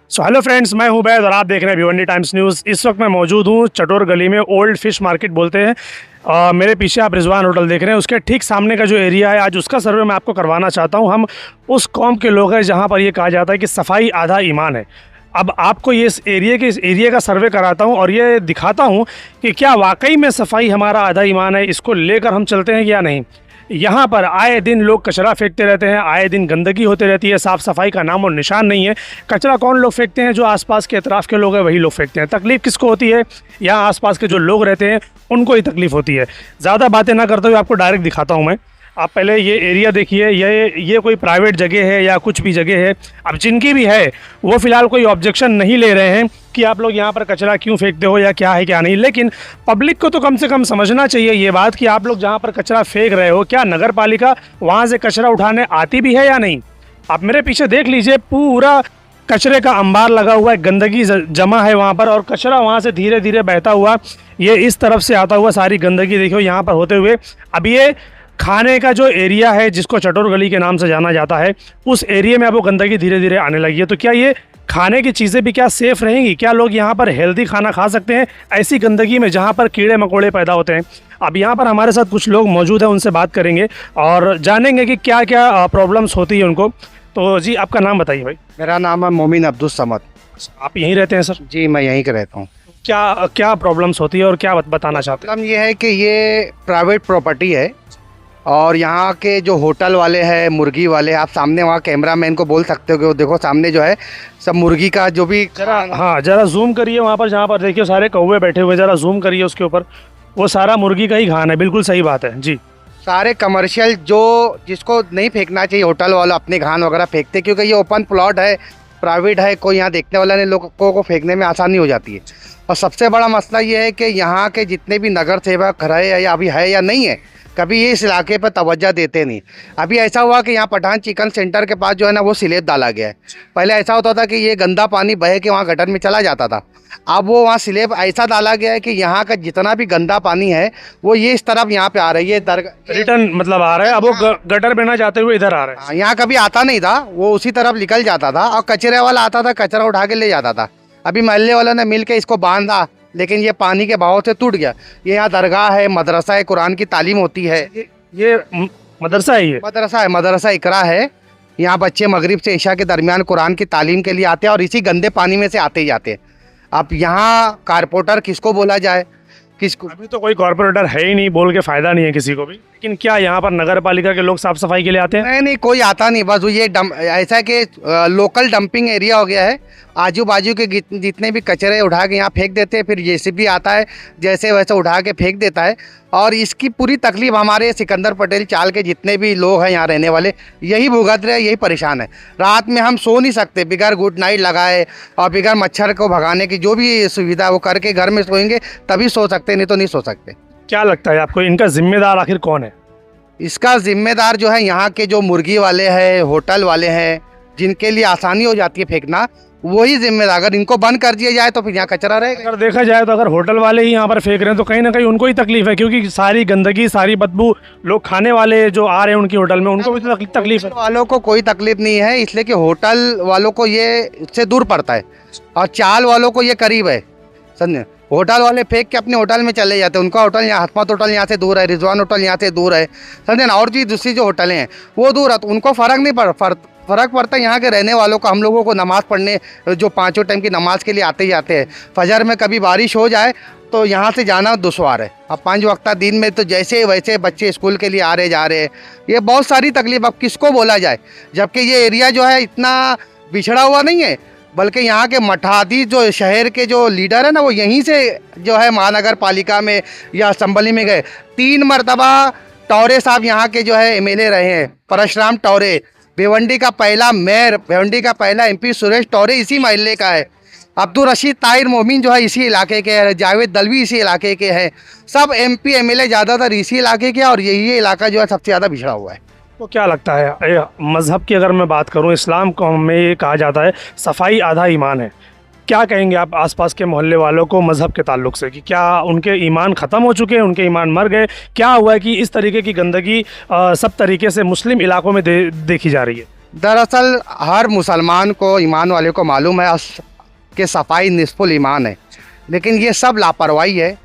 So hello friends, मैं हूं बैद और आप देख रहे हैं भिवंडी टाइम्स न्यूज़। इस वक्त मैं मौजूद हूं चटोर गली में, ओल्ड फिश मार्केट बोलते हैं। मेरे पीछे आप रिजवान होटल देख रहे हैं, उसके ठीक सामने का जो एरिया है आज उसका सर्वे मैं आपको करवाना चाहता हूं। हम उस कौम के लोग हैं जहां पर ये कहा जाता है कि सफाई आधा ईमान है। अब आपको ये इस एरिया का सर्वे कराता हूं और ये दिखाता हूं कि क्या वाकई में सफाई हमारा आधा ईमान है। इसको लेकर हम चलते हैं या नहीं। यहाँ पर आए दिन लोग कचरा फेंकते रहते हैं, आए दिन गंदगी होती रहती है, साफ़ सफाई का नाम और निशान नहीं है। कचरा कौन लोग फेंकते हैं? जो आसपास के अतराफ़ के लोग हैं वही लोग फेंकते हैं। तकलीफ़ किसको होती है? यहाँ आसपास के जो लोग रहते हैं उनको ही तकलीफ़ होती है। ज़्यादा बातें ना करते हुए आपको डायरेक्ट दिखाता हूँ मैं। आप पहले ये एरिया देखिए, ये कोई प्राइवेट जगह है या कुछ भी जगह है। अब जिनकी भी है वो फ़िलहाल कोई ऑब्जेक्शन नहीं ले रहे हैं कि आप लोग यहाँ पर कचरा क्यों फेंकते हो या क्या है क्या नहीं, लेकिन पब्लिक को तो कम से कम समझना चाहिए ये बात कि आप लोग जहाँ पर कचरा फेंक रहे हो, क्या नगर पालिका वहाँ से कचरा उठाने आती भी है या नहीं। आप मेरे पीछे देख लीजिए, पूरा कचरे का अंबार लगा हुआ है, गंदगी जमा है वहाँ पर और कचरा वहाँ से धीरे धीरे बहता हुआ ये इस तरफ से आता हुआ सारी गंदगी देखियो यहाँ पर होते हुए। अब ये खाने का जो एरिया है जिसको चटोर गली के नाम से जाना जाता है, उस एरिया में अब वो गंदगी धीरे धीरे आने लगी है। तो क्या ये खाने की चीज़ें भी क्या सेफ़ रहेंगी? क्या लोग यहाँ पर हेल्दी खाना खा सकते हैं ऐसी गंदगी में जहाँ पर कीड़े मकोड़े पैदा होते हैं? अब यहाँ पर हमारे साथ कुछ लोग मौजूद हैं, उनसे बात करेंगे और जानेंगे कि क्या क्या प्रॉब्लम्स होती है उनको। तो जी, आपका नाम बताइए भाई। मेरा नाम है मोमिन अब्दुल समद। आप यहीं रहते हैं सर? जी, मैं यहीं का रहता हूँ। क्या क्या प्रॉब्लम्स होती है और क्या बताना चाहते हैं? मतलब ये है कि ये प्राइवेट प्रॉपर्टी है और यहाँ के जो होटल वाले हैं, मुर्गी वाले, आप सामने वहाँ कैमरामैन को बोल सकते हो कि वो देखो सामने जो है सब मुर्गी का जो भी हाँ, जरा जूम करिए वहाँ पर, जहाँ पर देखिए सारे कौवे बैठे हुए, जरा जूम करिए उसके ऊपर। वो सारा मुर्गी का ही खाना है। बिल्कुल सही बात है जी। सारे कमर्शियल जो जिसको नहीं फेंकना चाहिए, होटल वाले अपने घान वगैरह फेंकते, क्योंकि ये ओपन प्लॉट है, प्राइवेट है, कोई यहाँ देखने वाला नहीं, लोगों को फेंकने में आसानी हो जाती है। और सबसे बड़ा मसला ये है कि यहाँ के जितने भी नगर सेवक रहे या अभी है या नहीं है, कभी ये इस इलाके पर तवज्जो देते नहीं। अभी ऐसा हुआ कि यहाँ पठान चिकन सेंटर के पास जो है ना वो स्लैब डाला गया है। पहले ऐसा होता था कि ये गंदा पानी बह के वहाँ गटर में चला जाता था। अब वो वहाँ स्लैब ऐसा डाला गया है कि यहाँ का जितना भी गंदा पानी है वो ये इस तरफ यहाँ पे आ रही है, रिटर्न मतलब आ रहा है। अब वो गटर में ना जाते हुए इधर आ रहा है। यहाँ कभी आता नहीं था, वो उसी तरफ निकल जाता था और कचरे वाला आता था, कचरा उठा के ले जाता था। अभी मोहल्ले वालों ने मिल के इसको बांधा, लेकिन ये पानी के बहाव से टूट गया। ये यहाँ दरगाह है, मदरसा है, कुरान की तालीम होती है। ये मदरसा है, ये मदरसा है, मदरसा इकरा है। यहाँ बच्चे मगरिब से इशा के दरमियान कुरान की तालीम के लिए आते हैं और इसी गंदे पानी में से आते ही जाते हैं। अब यहाँ कारपोरेटर किसको बोला जाए, किसको? अभी तो कोई कॉर्पोरेटर है ही नहीं, बोल के फ़ायदा नहीं है किसी को भी। लेकिन क्या यहाँ पर नगर पालिका के लोग साफ सफाई के लिए आते हैं? नहीं, कोई आता नहीं। बस ये ऐसा कि लोकल डंपिंग एरिया हो गया है। आजू बाजू के जितने भी कचरे उठा के यहाँ फेंक देते हैं, फिर जेसीबी आता है जैसे वैसे उठा के फेंक देता है। और इसकी पूरी तकलीफ हमारे सिकंदर पटेल चाल के जितने भी लोग हैं यहाँ रहने वाले, यही भुगत रहे, यही परेशान है। रात में हम सो नहीं सकते बिगैर गुड नाइट लगाए और बिगैर मच्छर को भगाने की जो भी सुविधा है वो करके घर में सोएंगे तभी सो सकते, नहीं तो नहीं सो सकते। क्या लगता है आपको, इनका जिम्मेदार आखिर कौन है? इसका जिम्मेदार जो है यहाँ के जो मुर्गी वाले हैं, होटल वाले हैं, जिनके लिए आसानी हो जाती है फेंकना, वही जिम्मेदार। अगर इनको बंद कर दिया जाए तो फिर यहाँ कचरा रहेगा। अगर देखा जाए तो अगर होटल वाले ही यहाँ पर फेंक रहे हैं तो कहीं ना कहीं उनको ही तकलीफ है, क्योंकि सारी गंदगी, सारी बदबू लोग खाने वाले जो आ रहे हैं उनकी होटल में, उनको भी तकलीफ है। वालों को कोई तकलीफ नहीं है, इसलिए कि होटल वालों को ये इससे दूर पड़ता है और चाल वालों को ये करीब है। समझे? होटल वाले फेंक के अपने होटल में चले जाते हैं। उनका होटल यहाँ, हसमत होटल यहाँ से दूर है, रिजवान होटल यहाँ से दूर है, समझे ना। और जी दूसरी जो होटलें हैं वो दूर है, तो उनको फ़र्क नहीं फ़र्क पड़ता है यहाँ के रहने वालों को। हम लोगों को नमाज़ पढ़ने जो पाँचों टाइम की नमाज़ के लिए आते ही आते हैं, फजर में कभी बारिश हो जाए तो यहाँ से जाना दुश्वार है। अब 5 वक्ता दिन में तो जैसे वैसे बच्चे स्कूल के लिए आ रहे जा रहे हैं, ये बहुत सारी तकलीफ। अब किसको बोला जाए, जबकि ये एरिया जो है इतना बिछड़ा हुआ नहीं है, बल्कि यहाँ के मठाधी जो शहर के जो लीडर है ना, वो यहीं से जो है महानगर पालिका में या असम्बली में गए। 3 मरतबा टौरे साहब यहाँ के जो है एमएलए रहे हैं, परशुराम टौरे। भिवंडी का पहला मेयर, भिवंडी का पहला एमपी सुरेश टौरे इसी महल्ले का है। अब्दुल रशीद ताहिर मोमिन जो है इसी इलाके के हैं, जावेद दलवी इसी इलाके के हैं। सब एमपी एमएलए ज़्यादातर इसी इलाके के, और यही इलाका जो है सबसे ज़्यादा बिछड़ा हुआ है। तो क्या लगता है, मज़हब की अगर मैं बात करूं, इस्लाम को में ये कहा जाता है सफाई आधा ईमान है। क्या कहेंगे आप आसपास के मोहल्ले वालों को मज़हब के ताल्लुक से, कि क्या उनके ईमान ख़त्म हो चुके हैं, उनके ईमान मर गए? क्या हुआ है कि इस तरीके की गंदगी सब तरीके से मुस्लिम इलाकों में देखी जा रही है? दरअसल हर मुसलमान को, ईमान वाले को मालूम है कि सफाई निस्फुल ईमान है, लेकिन ये सब लापरवाही है।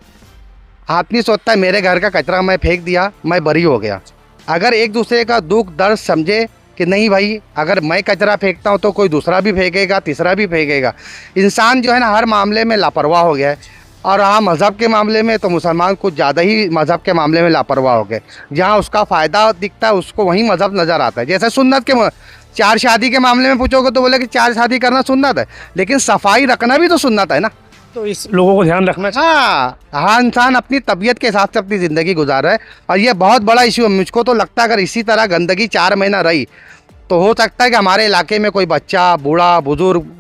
आदमी सोचता है मेरे घर का कचरा मैं फेंक दिया, मैं बरी हो गया। अगर एक दूसरे का दुख दर्द समझे कि नहीं भाई, अगर मैं कचरा फेंकता हूँ तो कोई दूसरा भी फेंकेगा, तीसरा भी फेंकेगा। इंसान जो है ना हर मामले में लापरवाह हो गया है। और हाँ, मज़हब के मामले में तो मुसलमान कुछ ज़्यादा ही मज़हब के मामले में लापरवाह हो गए। जहाँ उसका फ़ायदा दिखता है उसको वहीं मज़हब नज़र आता है। जैसे सुन्नत के 4 शादी के मामले में पूछोगे तो बोले कि 4 शादी करना सुन्नत है, लेकिन सफाई रखना भी तो सुन्नत है ना। तो इस लोगों को ध्यान रखना चाहिए। हाँ, इंसान अपनी तबीयत के हिसाब से अपनी ज़िंदगी गुजार रहा है, और ये बहुत बड़ा इशू है। मुझको तो लगता है अगर इसी तरह गंदगी 4 महीना रही तो हो सकता है कि हमारे इलाके में कोई बच्चा, बूढ़ा, बुजुर्ग,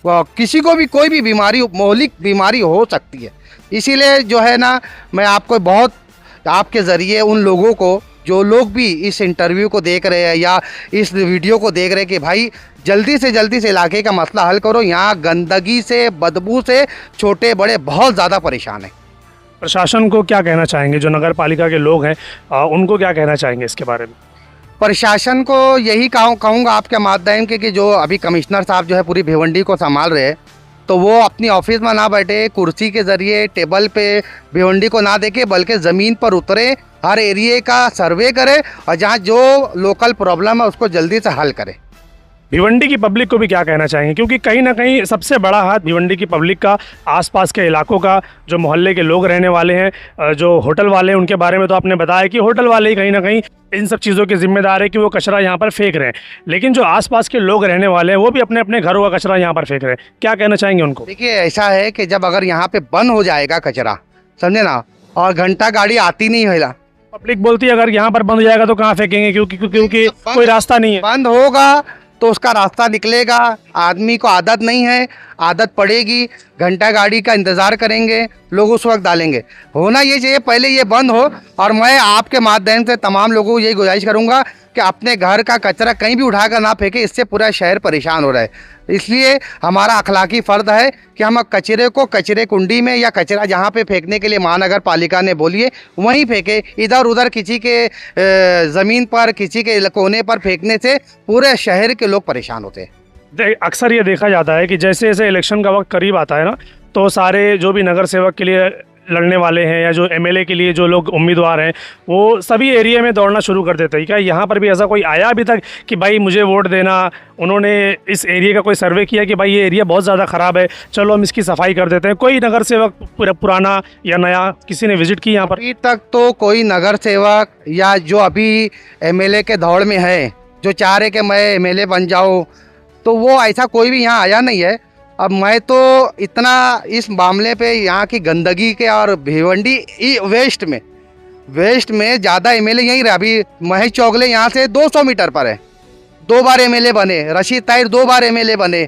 किसी को भी कोई भी बीमारी, मौलिक बीमारी हो सकती है। इसीलिए जो है ना, मैं आपको बहुत, आपके ज़रिए उन लोगों को, जो लोग भी इस इंटरव्यू को देख रहे हैं या इस वीडियो को देख रहे हैं, कि भाई जल्दी से इलाके का मसला हल करो। यहाँ गंदगी से, बदबू से छोटे बड़े बहुत ज़्यादा परेशान हैं। प्रशासन को क्या कहना चाहेंगे, जो नगर पालिका के लोग हैं उनको क्या कहना चाहेंगे इसके बारे में? प्रशासन को यही कहूँगा आपके माध्यम के कि जो अभी कमिश्नर साहब जो है पूरी भिवंडी को संभाल रहे हैं, तो वो अपनी ऑफिस में ना बैठे, कुर्सी के ज़रिए टेबल पे भिवंडी को ना देखे, बल्कि ज़मीन पर उतरे, हर एरिए का सर्वे करे और जहाँ जो लोकल प्रॉब्लम है उसको जल्दी से हल करे। भिवंडी की पब्लिक को भी क्या कहना चाहेंगे, क्योंकि कहीं ना कहीं सबसे बड़ा हाथ भिवंडी की पब्लिक का, आसपास के इलाकों का, जो मोहल्ले के लोग रहने वाले हैं, जो होटल वाले हैं, उनके बारे में तो आपने बताया कि होटल वाले ही कहीं ना कहीं इन सब चीज़ों के जिम्मेदार है कि वो कचरा यहाँ पर फेंक रहे हैं, लेकिन जो आसपास के लोग रहने वाले हैं वो भी अपने अपने घरों का कचरा यहाँ पर फेंक रहे हैं। क्या कहना चाहेंगे उनको? देखिए, ऐसा है कि जब अगर यहाँ पे बंद हो जाएगा कचरा, समझे ना, और घंटा गाड़ी आती नहीं है, पब्लिक बोलती है अगर यहाँ पर बंद हो जाएगा तो कहाँ फेंकेंगे, क्योंकि कोई रास्ता नहीं है। बंद होगा तो उसका रास्ता निकलेगा। आदमी को आदत नहीं है, आदत पड़ेगी, घंटा गाड़ी का इंतज़ार करेंगे, लोग उस वक्त डालेंगे। होना ये चाहिए पहले ये बंद हो। और मैं आपके माध्यम से तमाम लोगों को यही गुजारिश करूंगा कि अपने घर का कचरा कहीं भी उठाकर ना फेंके, इससे पूरा शहर परेशान हो रहा है। इसलिए हमारा अखलाकी फ़र्ज है कि हम कचरे को कचरे कुंडी में या कचरा जहाँ पे फेंकने के लिए महानगर पालिका ने बोलिए वहीं फेंके। इधर उधर किसी के ज़मीन पर, किसी के कोने पर फेंकने से पूरे शहर के लोग परेशान होते हैं। अक्सर ये देखा जाता है कि जैसे जैसे इलेक्शन का वक्त करीब आता है ना, तो सारे जो भी नगर सेवक के लिए लड़ने वाले हैं या जो एमएलए के लिए जो लोग उम्मीदवार हैं, वो सभी एरिया में दौड़ना शुरू कर देते हैं। क्या यहाँ पर भी ऐसा कोई आया अभी तक कि भाई मुझे वोट देना, उन्होंने इस एरिया का कोई सर्वे किया कि भाई ये एरिया बहुत ज़्यादा ख़राब है, चलो हम इसकी सफाई कर देते हैं? कोई नगर सेवक पुराना या नया किसी ने विजिट की यहाँ पर? अभी तक तो कोई नगर सेवक या जो अभी एमएलए के दौड़ में है, जो चाह रहे कि मैं एमएलए बन जाऊँ, तो वो ऐसा कोई भी यहाँ आया नहीं है। अब मैं तो इतना इस मामले पे यहाँ की गंदगी के और भिवंडी वेस्ट में ज़्यादा एमएलए यहीं रहे। अभी महेश चौगले यहाँ से 200 मीटर पर है, 2 बार एमएलए बने। रशीद ताहिर 2 बार एमएलए बने।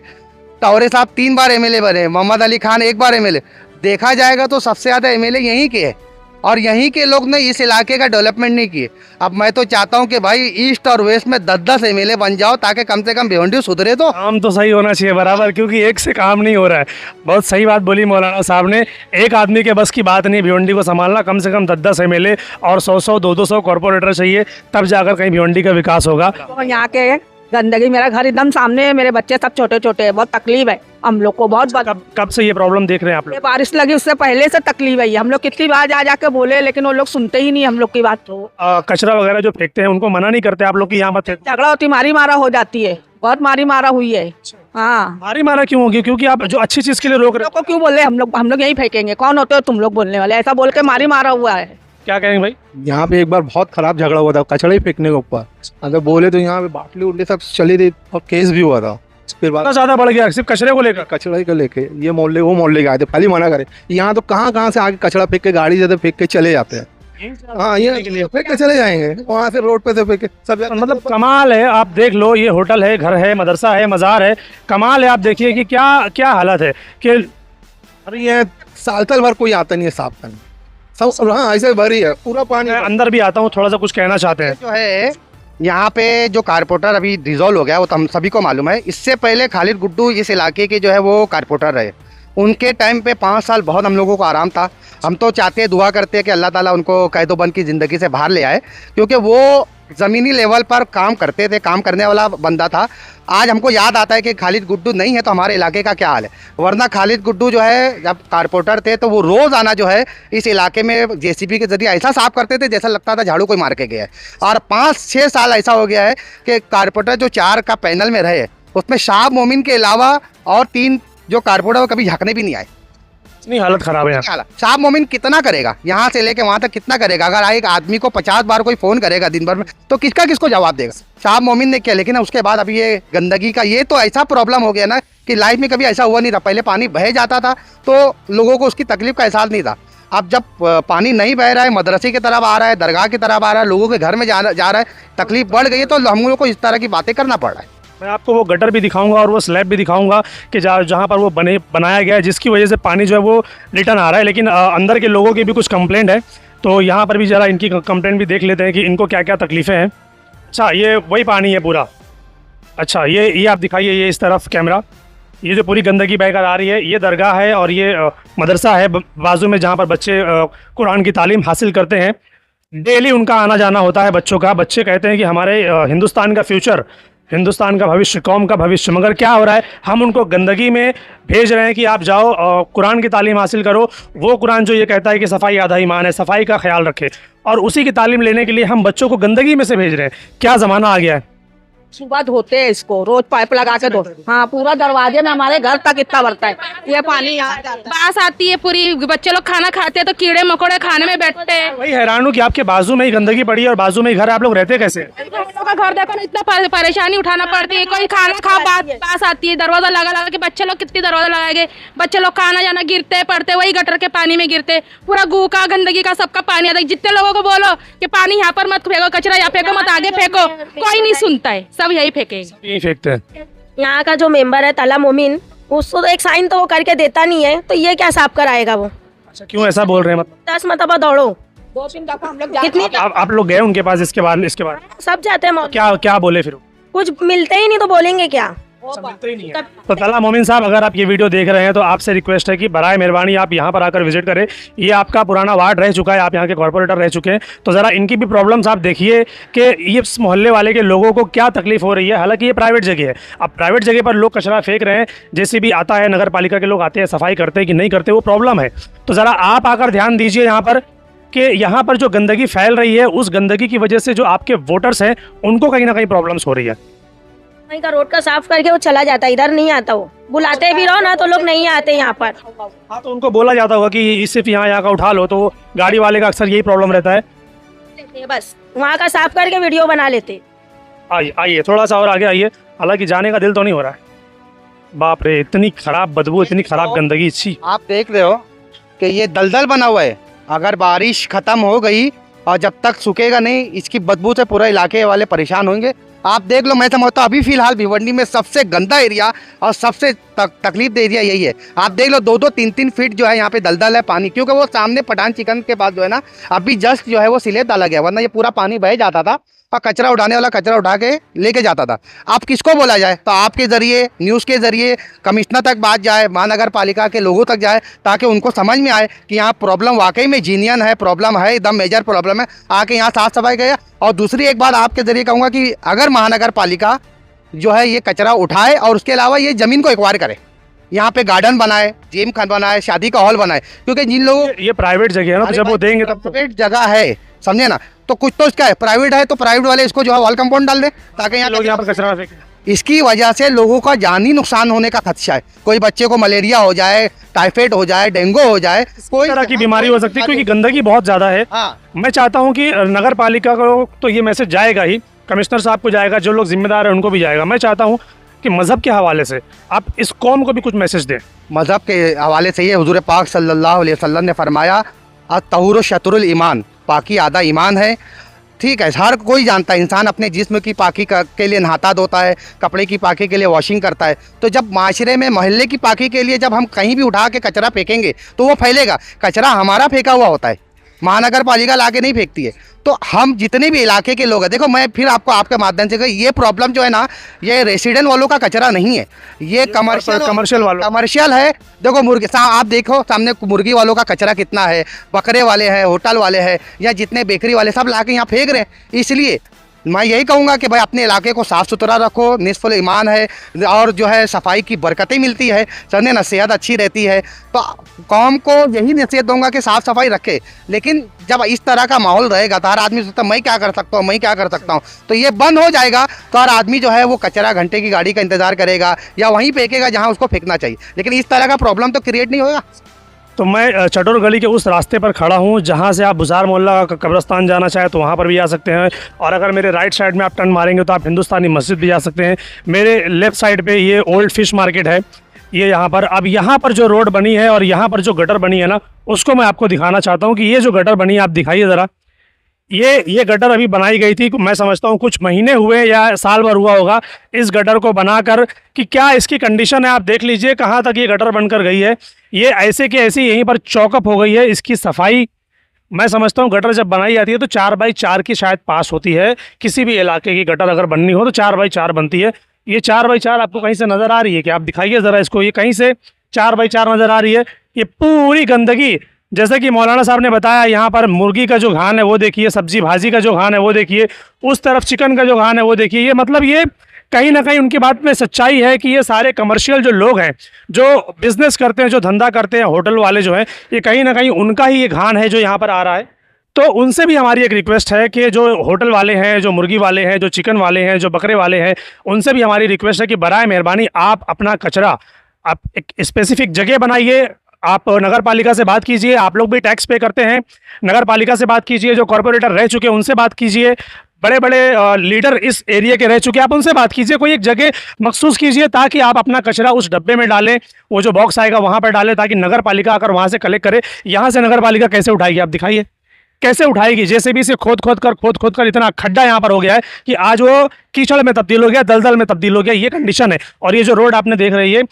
टौरे साहब 3 बार एमएलए बने। मोहम्मद अली खान 1 बार एमएलए। देखा जाएगा तो सबसे ज़्यादा एमएलए यहीं के हैं, और यहीं के लोग ने इस इलाके का डेवलपमेंट नहीं किए। अब मैं तो चाहता हूं कि भाई ईस्ट और वेस्ट में 10-10 एमएलए बन जाओ, ताकि कम से कम भिवंडी सुधरे। तो काम तो सही होना चाहिए बराबर, क्योंकि एक से काम नहीं हो रहा है। बहुत सही बात बोली मौलाना साहब ने। एक आदमी के बस की बात नहीं भिवंडी को संभालना, कम से कम 10-10 एमएलए और 100-100, 200-200 कॉर्पोरेटर चाहिए, तब जाकर कहीं भिवंडी का विकास होगा। तो यहाँ के गंदगी, मेरा घर एकदम सामने है, मेरे बच्चे सब छोटे छोटे हैं, बहुत तकलीफ है हम लोग को। बहुत कब से ये प्रॉब्लम देख रहे हैं आप ये लोग? बारिश लगी उससे पहले से तकलीफ है। हम लोग कितनी बार जा जाके बोले, लेकिन वो लोग सुनते ही नहीं हम लोग की बात। तो कचरा वगैरह जो फेंकते हैं उनको मना नहीं करते आप लोग कि यहाँ मत फेंको? झगड़ा होती, मारी मारा हो जाती है, बहुत मारी मारा हुई है। हाँ, मारी मारा क्यों होगी? क्योंकि आप जो अच्छी चीज के लिए रोक रहे लोग को क्यों बोले हम लोग यहीं फेंकेंगे? कौन होते हो तुम लोग बोलने वाले? ऐसा बोल के मारी मारा हुआ है। क्या कहेंगे भाई? यहाँ पे एक बार बहुत खराब झगड़ा हुआ था कचड़ा ही फेंकने के ऊपर। अगर बोले तो यहाँ पे बाटली उटली सब चली थी और केस भी हुआ था। फिर इतना ज्यादा बढ़ गया सिर्फ कचरे को लेकर? कचड़ा ही को लेके ये मोहल्ले वो मोहल्ले के आए थे, खाली मना करे। यहाँ तो कहाँ से आके कचड़ा फेंक के गाड़ी जाते फेंक के चले जाते हैं। हाँ, ये फेंक के चले जाएंगे, वहाँ से रोड पे से फेंक के सब। मतलब कमाल है। आप देख लो, ये होटल है, घर है, मदरसा है, मज़ार है, कमाल है। आप देखिए कि क्या क्या हालत है कि अरे ये साल भर कोई आता नहीं है साफ करने, सब हाँ ऐसे भरी है पूरा पानी। मैं अंदर भी आता हूँ, थोड़ा सा कुछ कहना चाहते हैं। जो है यहाँ पे जो कारपोरेटर अभी डिजोल्व हो गया, वो तो हम सभी को मालूम है। इससे पहले खालिद गुड्डू इस इलाके के जो है वो कारपोरेटर रहे। उनके टाइम पे 5 साल बहुत हम लोगों को आराम था। हम तो चाहते हैं, दुआ करते हैं कि अल्लाह ताला उनको कैदोबंद की ज़िंदगी से बाहर ले आए, क्योंकि वो ज़मीनी लेवल पर काम करते थे, काम करने वाला बंदा था। आज हमको याद आता है कि खालिद गुड्डू नहीं है तो हमारे इलाके का क्या हाल है। वरना खालिद गुड्डू जो है जब कारपोरेटर थे तो वो रोज़ाना जो है इस इलाके में जेसीबी के जरिए ऐसा साफ करते थे जैसा लगता था झाड़ू कोई मार के गया है। और 5-6 साल ऐसा हो गया है कि कारपोरेटर जो 4 का पैनल में रहे उसमें शाह मोमिन के अलावा और 3 जो कारपोरेटर वो कभी झाँकने भी नहीं आए। इतनी हालत ख़राब है यहाँ। शाह मोमिन कितना करेगा, यहाँ से लेके वहाँ तक कितना करेगा। अगर एक आदमी को 50 बार कोई फ़ोन करेगा दिन भर में तो किसको जवाब देगा। शाह मोमिन ने किया, लेकिन उसके बाद अभी ये गंदगी का ये तो ऐसा प्रॉब्लम हो गया ना कि लाइफ में कभी ऐसा हुआ नहीं था। पहले पानी बह जाता था तो लोगों को उसकी तकलीफ का एहसास नहीं था। अब जब पानी नहीं बह रहा है, मदरसे की तरफ आ रहा है, दरगाह की तरफ आ रहा है, लोगों के घर में जा रहा है, तकलीफ बढ़ गई है, तो हम लोगों को इस तरह की बातें करना पड़ रहा है। मैं आपको वो गटर भी दिखाऊंगा और वो स्लैब भी दिखाऊंगा कि जहाँ पर वो बनाया गया है, जिसकी वजह से पानी जो है वो रिटर्न आ रहा है। लेकिन अंदर के लोगों की भी कुछ कंप्लेंट है, तो यहाँ पर भी ज़रा इनकी कंप्लेंट भी देख लेते हैं कि इनको क्या क्या तकलीफ़ें हैं। अच्छा, ये वही पानी है पूरा। अच्छा, ये आप दिखाइए, ये इस तरफ कैमरा, ये जो पूरी गंदगी बहकर आ रही है, ये दरगाह है और ये मदरसा है बाजू में, जहाँ पर बच्चे कुरान की तालीम हासिल करते हैं। डेली उनका आना जाना होता है बच्चों का। बच्चे कहते हैं कि हमारे हिंदुस्तान का फ्यूचर, हिंदुस्तान का भविष्य, कौम का भविष्य, मगर क्या हो रहा है, हम उनको गंदगी में भेज रहे हैं कि आप जाओ कुरान की तालीम हासिल करो। वो कुरान जो ये कहता है कि सफाई आधा ईमान है, सफाई का ख्याल रखे, और उसी की तालीम लेने के लिए हम बच्चों को गंदगी में से भेज रहे हैं। क्या ज़माना आ गया है। सुबह धोते हैं इसको, रोज पाइप लगा के धो। हाँ, पूरा दरवाजे में हमारे घर तक इतना भरता है ये पानी। यहाँ बास आती है पूरी, बच्चे लोग खाना खाते हैं तो कीड़े मकोड़े खाने में बैठते हैं। वही हैरान हूँ कि आपके बाजू में ही गंदगी पड़ी है और बाजू में ही घर है, आप लोग रहते कैसे। का घर देखो ना, इतना परेशानी उठाना पड़ती है। कोई खाना खा बास आती है, दरवाजा लगा के बच्चे लोग कितनी दरवाजा लगाएंगे। बच्चे लोग खाना जाना गिरते पड़ते, वही गटर के पानी में गिरते, पूरा गू का गंदगी का सबका पानी आता है। जितने लोगों को बोलो कि पानी यहाँ पर मत फेंको, कचरा यहाँ फेंको मत, आगे फेंको, कोई नहीं सुनता है, सब यही फेंकेगा, यही फेंकते हैं। यहाँ का जो मेंबर है ताला मोमिन, उसको तो एक साइन तो वो करके देता नहीं है, तो ये क्या साफ कराएगा वो। अच्छा, क्यों ऐसा बोल रहे हैं, मतलब 10 मरतबा दौड़ो, 2-3 दफा हम लोग कितनी आप लोग गए उनके पास इसके बाद सब जाते हैं मौत। क्या बोले फिर। कुछ मिलते ही नहीं तो बोलेंगे क्या। तो ताला मोमिन साहब, अगर आप ये वीडियो देख रहे हैं तो आपसे रिक्वेस्ट है कि बराए मेहरबानी आप यहाँ पर आकर विजिट करें। ये आपका पुराना वार्ड रह चुका है, आप यहाँ के कॉर्पोरेटर रह चुके हैं, तो ज़रा इनकी भी प्रॉब्लम्स आप देखिए कि ये मोहल्ले वाले के लोगों को क्या तकलीफ हो रही है। हालांकि ये प्राइवेट जगह है, अब प्राइवेट जगह पर लोग कचरा फेंक रहे हैं, जैसे भी आता है नगर पालिका के लोग आते हैं, सफाई करते हैं कि नहीं करते, वो प्रॉब्लम है। तो ज़रा आप आकर ध्यान दीजिए यहाँ पर कि यहाँ पर जो गंदगी फैल रही है, उस गंदगी की वजह से जो आपके वोटर्स हैं उनको कहीं ना कहीं प्रॉब्लम्स हो रही है। वहीं का रोड का साफ करके वो चला जाता है, इधर नहीं आता। वो बुलाते भी रहो ना तो लोग नहीं आते यहाँ पर। हाँ, तो उनको बोला जाता होगा कि सिर्फ यहाँ का उठा लो, तो गाड़ी वाले का अक्सर यही प्रॉब्लम रहता है। बस वहाँ का साफ करके वीडियो बना लेते। आइए थोड़ा सा और आगे आइए, हालांकि जाने का दिल तो नहीं हो रहा है। बाप रे, इतनी खराब बदबू, इतनी खराब गंदगी। छी, आप देख रहे हो कि ये दलदल बना हुआ है। अगर बारिश खत्म हो गई और जब तक सूखेगा नहीं, इसकी बदबू से पूरा इलाके वाले परेशान होंगे। आप देख लो, मैं समझता हूँ अभी फिलहाल भिवंडी में सबसे गंदा एरिया और सबसे तकलीफ दे एरिया यही है। आप देख लो 2-2, 3-3 फीट जो है यहाँ पे दलदल है पानी, क्योंकि वो सामने पठान चिकन के पास जो है ना, अभी जस्ट जो है वो सिलेब डाला गया, वरना ये पूरा पानी बह जाता था और कचरा उठाने वाला कचरा उठा के लेके जाता था। अब किसको बोला जाए, तो आपके ज़रिए, न्यूज़ के ज़रिए कमिश्नर तक बात जाए, महानगर पालिका के लोगों तक जाए, ताकि उनको समझ में आए कि यहाँ प्रॉब्लम वाकई में जीनियन है, प्रॉब्लम है, एकदम मेजर प्रॉब्लम है, आके यहाँ साफ सफाई गया। और दूसरी एक बात आपके ज़रिए कहूँगा कि अगर महानगर पालिका जो है ये कचरा उठाए और उसके अलावा ये ज़मीन को एक्वायर करे, यहाँ पे गार्डन बनाए, जिम खान बनाए, शादी का हॉल बनाए, क्योंकि जिन लोगों ये प्राइवेट जगह है ना, तो जब वो देंगे तब तो प्राइवेट जगह है, समझे ना, तो कुछ तो इसका है, प्राइवेट है तो प्राइवेट वाले इसको जो है वॉल कंपाउंड डाल दे, ताकि लोग यहाँ पर कचरा फेंकें। इसकी वजह से लोगों का जानी नुकसान होने का खदशा है। कोई बच्चे को मलेरिया हो जाए, टाइफाइड हो जाए, डेंगू हो जाए, कोई तरह की बीमारी हो सकती है, क्योंकि गंदगी बहुत ज़्यादा है। हाँ, मैं चाहता हूँ कि नगर पालिका को तो ये मैसेज जाएगा ही, कमिश्नर साहब को जाएगा, जो लोग जिम्मेदार हैं उनको भी जाएगा। मैं चाहता हूँ कि मज़हब के हवाले से आप इस कौम को भी कुछ मैसेज दें। मज़हब के हवाले से ये हुजूर पाक सल्लल्लाहु अलैहि वसल्लम ने फरमाया, अत-तहूर शतरुल ईमान, पाकी आधा ईमान है। ठीक है, हर कोई जानता है इंसान अपने जिस्म की पाकी के लिए नहाता धोता है, कपड़े की पाकी के लिए वॉशिंग करता है। तो जब माशरे में मोहल्ले की पाकी के लिए जब हम कहीं भी उठा के कचरा फेंकेंगे तो वो फैलेगा। कचरा हमारा फेंका हुआ होता है, महानगर पालिका ला के नहीं फेंकती है। तो हम जितने भी इलाके के लोग हैं, देखो मैं फिर आपको आपके माध्यम से ये प्रॉब्लम जो है ना, ये रेसिडेंट वालों का कचरा नहीं है, ये कमर्शियल है। देखो मुर्गी, आप देखो सामने मुर्गी वालों का कचरा कितना है, बकरे वाले हैं, होटल वाले हैं, या जितने बेकरी वाले सब ला के यहाँ फेंक रहे हैं। इसलिए मैं यही कहूँगा कि भाई अपने इलाके को साफ़ सुथरा रखो, निस्फुल ईमान है और जो है सफाई की बरकतें मिलती है, समझे ना, सेहत अच्छी रहती है। तो कौम को यही नसीहत दूंगा कि साफ़ सफाई रखे। लेकिन जब इस तरह का माहौल रहेगा तो हर आदमी सोचता मैं क्या कर सकता हूँ, मैं क्या कर सकता हूँ, तो ये बंद हो जाएगा तो हर आदमी जो है वो कचरा घंटे की गाड़ी का इंतज़ार करेगा या वहीं फेंकेगा जहाँ उसको फेंकना चाहिए। लेकिन इस तरह का प्रॉब्लम तो क्रिएट नहीं होगा। तो मैं चटोर गली के उस रास्ते पर खड़ा हूँ जहाँ से आप बुज़ार मोहल्ला का कब्रस्तान जाना चाहे तो वहाँ पर भी आ सकते हैं, और अगर मेरे राइट साइड में आप टर्न मारेंगे तो आप हिंदुस्तानी मस्जिद भी जा सकते हैं। मेरे लेफ़्ट साइड पे ये ओल्ड फिश मार्केट है, ये यहाँ पर। अब यहाँ पर जो रोड बनी है और यहाँ पर जो गटर बनी है ना, उसको मैं आपको दिखाना चाहता हूँ कि ये जो गटर बनी है, आप दिखाइए ज़रा। ये गटर अभी बनाई गई थी, मैं समझता हूँ कुछ महीने हुए या साल भर हुआ होगा इस गटर को बनाकर, कि क्या इसकी कंडीशन है आप देख लीजिए कहाँ तक ये गटर बनकर गई है। ये ऐसे के ऐसे यहीं पर चौकअप हो गई है। इसकी सफाई, मैं समझता हूँ गटर जब बनाई जाती है तो 4x4 की शायद पास होती है। किसी भी इलाके की गटर अगर बननी हो तो 4x4 बनती है। ये 4x4 आपको कहीं से नज़र आ रही है कि आप दिखाइए ज़रा इसको, ये कहीं से 4x4 नज़र आ रही है। ये पूरी गंदगी, जैसे कि मौलाना साहब ने बताया, यहाँ पर मुर्गी का जो घान है वो देखिए, सब्जी भाजी का जो घान है वो देखिए, उस तरफ चिकन का जो घान है वो देखिए। ये मतलब ये कहीं ना कहीं उनकी बात में सच्चाई है कि ये सारे कमर्शियल जो लोग हैं, जो बिज़नेस करते हैं, जो धंधा करते हैं, होटल वाले जो हैं, ये कहीं ना कहीं उनका ही ये घान है जो यहाँ पर आ रहा है। तो उनसे भी हमारी एक रिक्वेस्ट है कि जो होटल वाले हैं, जो मुर्गी वाले हैं, जो चिकन वाले हैं, जो बकरे वाले हैं, उनसे भी हमारी रिक्वेस्ट है कि बराए मेहरबानी आप अपना कचरा आप एक स्पेसिफिक जगह बनाइए। आप नगर पालिका से बात कीजिए, आप लोग भी टैक्स पे करते हैं, नगर पालिका से बात कीजिए। जो कॉर्पोरेटर रह चुके हैं उनसे बात कीजिए, बड़े बड़े लीडर इस एरिया के रह चुके हैं, आप उनसे बात कीजिए। कोई एक जगह मखसूस कीजिए ताकि आप अपना कचरा उस डब्बे में डालें, वो जो बॉक्स आएगा वहाँ पर डालें, ताकि नगर पालिका आकर वहाँ से कलेक्ट करे। यहाँ से नगर पालिका कैसे उठाएगी, आप दिखाइए कैसे उठाएगी। जेसीबी से खोद खोद कर इतना खड्डा यहाँ पर हो गया है कि आज वो कीचड़ में तब्दील हो गया, दलदल में तब्दील हो गया, ये कंडीशन है। और ये जो रोड आपने देख रही है,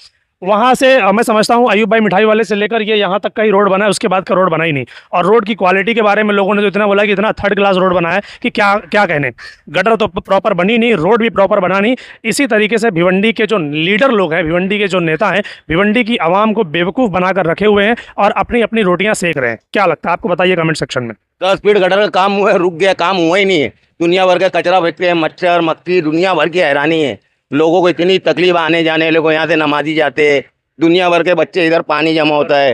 वहाँ से मैं समझता हूँ अयूब भाई मिठाई वाले से लेकर ये यहाँ तक का ही रोड बना है, उसके बाद का रोड बना ही नहीं। और रोड की क्वालिटी के बारे में लोगों ने तो इतना बोला कि इतना थर्ड क्लास रोड बना है कि क्या क्या कहने। गटर तो प्रॉपर बनी नहीं, रोड भी प्रॉपर बना नहीं। इसी तरीके से भिवंडी के जो लीडर लोग हैं, भिवंडी के जो नेता हैं, भिवंडी की आवाम को बेवकूफ़ बनाकर रखे हुए हैं और अपनी अपनी रोटियाँ सेक रहे हैं। क्या लगता है आपको, बताइए कमेंट सेक्शन में। 10 फीट गटर का काम हुआ है, रुक गया, काम हुआ ही नहीं है। दुनिया भर का कचरा फेंकते हैं, मच्छर मक्खी, दुनिया भर की हैरानी है। लोगों को इतनी तकलीफ आने जाने, लोग यहाँ से नमाजी जाते हैं, दुनिया भर के बच्चे, इधर पानी जमा होता है,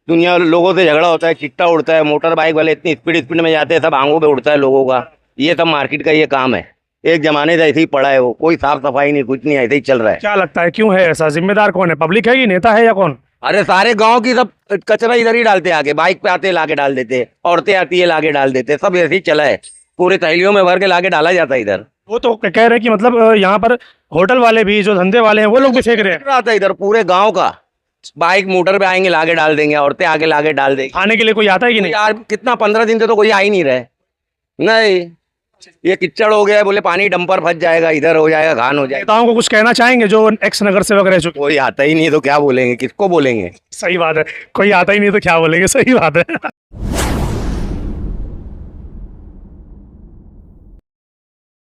दुनिया लोगों से झगड़ा होता है, चिट्टा उड़ता है, मोटर बाइक वाले इतनी स्पीड में जाते हैं, सब आंगों पे उड़ता है लोगों का। ये सब मार्केट का ये काम है। एक जमाने से ऐसे ही पड़ा है, वो कोई साफ सफाई नहीं, कुछ नहीं, ऐसे ही चल रहा है। क्या लगता है क्यों है ऐसा, जिम्मेदार कौन है, पब्लिक है कि नेता है या कौन? अरे सारे गांव की सब कचरा इधर ही डालते, आके बाइक पे आते लाके डाल देते, औरतें आती है लाके डाल देते, सब ऐसे ही चला है। पूरे तहलियों में भर के लाके डाला जाता है इधर। वो तो कह रहे हैं कि मतलब यहाँ पर होटल वाले भी, जो धंधे वाले हैं, वो लोग भी फेंक रहे हैं। आता है इधर पूरे गांव का, बाइक मोटर पे आएंगे लाके डाल देंगे, औरतें आके लाके डाल देंगे। खाने के लिए कोई आता है कि नहीं? यार कितना 15 दिन से तो कोई आ ही नहीं रहे। नहीं, ये किच्चड़ हो गया है, बोले पानी डंपर फंस जाएगा, इधर हो जाएगा, घान हो जाएगा। नेताओं को कुछ कहना चाहेंगे जो एक्स नगर सेवक रह चुके? कोई आता ही नहीं तो क्या बोलेंगे, किसको बोलेंगे? सही बात है, कोई आता ही नहीं तो क्या बोलेंगे, सही बात है।